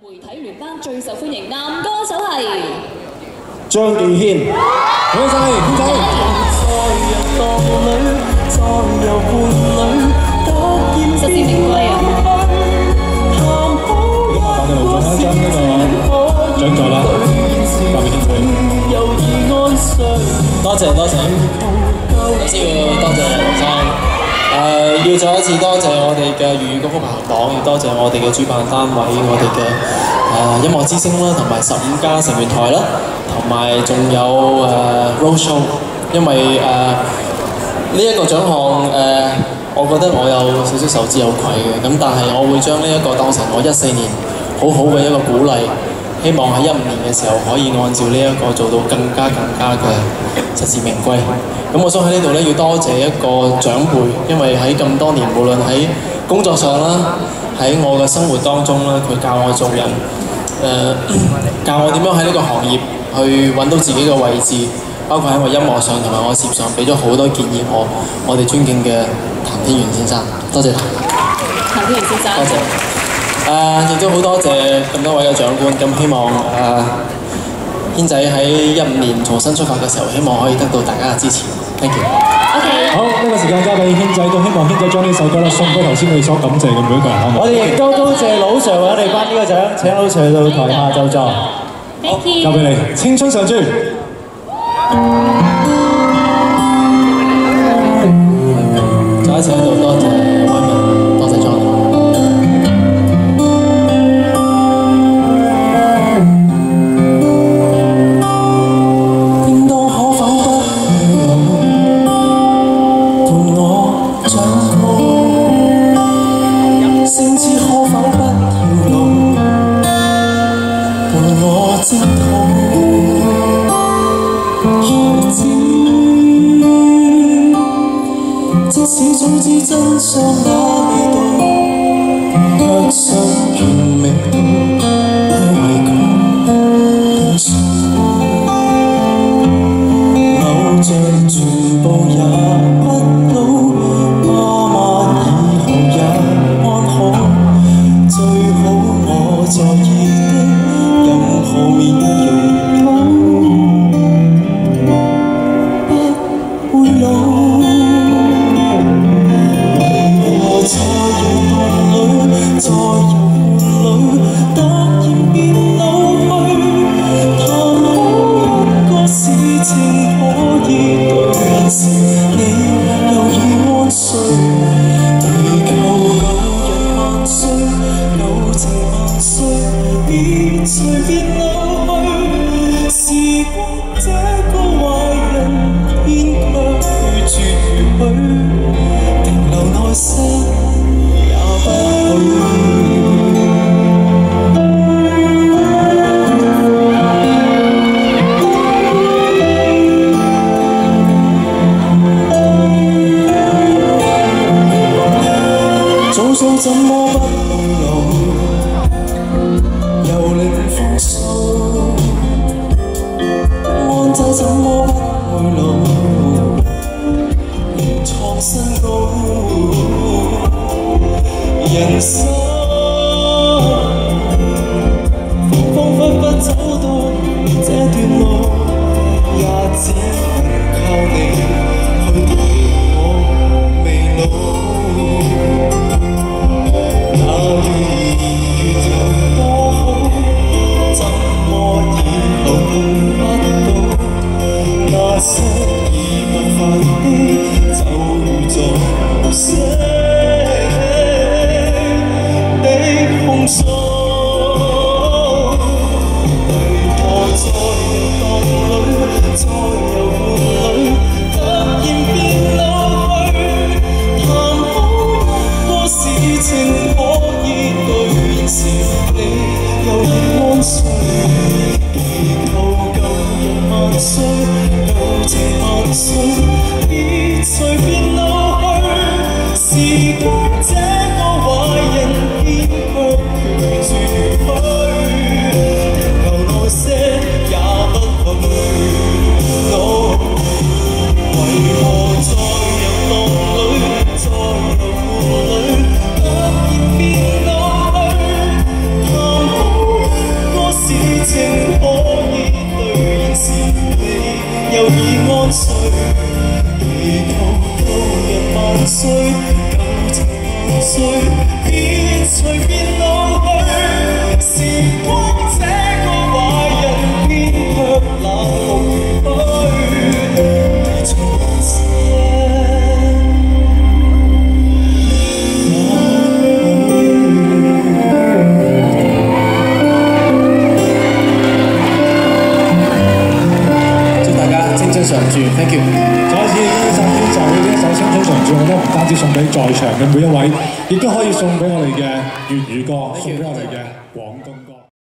媒體聯班最受歡迎男歌手係張敬軒，好晒，軒仔。實至名歸啊！我哋盧總一張呢個獎座啦，交俾軒仔。多謝。首先要多謝劉生。要再一次多謝我哋嘅粵語歌曲排行榜，要多謝我哋嘅主辦單位，我哋嘅音樂之星啦，同埋15+成員台啦，同埋仲有Road Show， 因為呢一個獎項我覺得我有少少受之有愧嘅，咁但係我會將呢一個當成我14年好好嘅一個鼓勵，希望喺15年嘅時候可以按照呢一個做到更加嘅實至名歸。咁我想喺呢度咧要多謝一個長輩，因為喺咁多年，無論喺工作上啦，喺我嘅生活當中啦，佢教我做人，教我點樣喺呢個行業去揾到自己嘅位置，包括喺我音樂上同埋我事業上，俾咗好多建議我哋尊敬嘅譚天元先生，多謝譚天元先生，多謝。亦都好多謝咁多位嘅長官，咁希望軒仔喺15年重新出發嘅時候，希望可以得到大家嘅支持。Thank you。OK。好，呢個時間交俾軒仔，都希望軒仔將呢首歌咧送俾頭先你所感謝嘅每一個人。我哋亦都多謝老 Sir 為我哋頒呢個獎，請老 Sir 到台下就座。Thank you。交俾你，青春常駐。再一次喺度多謝偉文，多謝莊。即使早知真相哪裏到，卻想全力到去違抗定數，偶像全部也不老，爸媽以後也安好，最好我在意的任何面容都不會老。在遊裏突然變老去，談好一個事情可以兌現，你又已安睡，地球舊人萬歲，友情萬歲，別隨便老去，時光這個壞人偏卻拒絕如許，停留耐些也不許。早早怎麼不會老，遊歷風騷，安仔怎麼不會老，連創新高，人生彷彿不走到這段路，也只靠你去陪我未老。那些已無法的，就如在無聲的控訴，為何在遊蕩裏，在遊玩裏，突然變老去？談好一個事情可以兌現時，你又已安睡。萬歲，友情萬歲，別隨便老去。時光這個壞人，偏卻拒絕許，停留耐些也不許。為何在遊蕩裏，在遊玩裏，突然變老去？談碎，舊情流碎，別隨便老去。時光這個壞人，偏卻冷酷如虛。從前。常駐 ，thank you。再次呢首編就呢一首《青春常駐》，我覺得唔單止送俾在場嘅每一位，亦都可以送俾我哋嘅粵語歌，送俾我哋嘅廣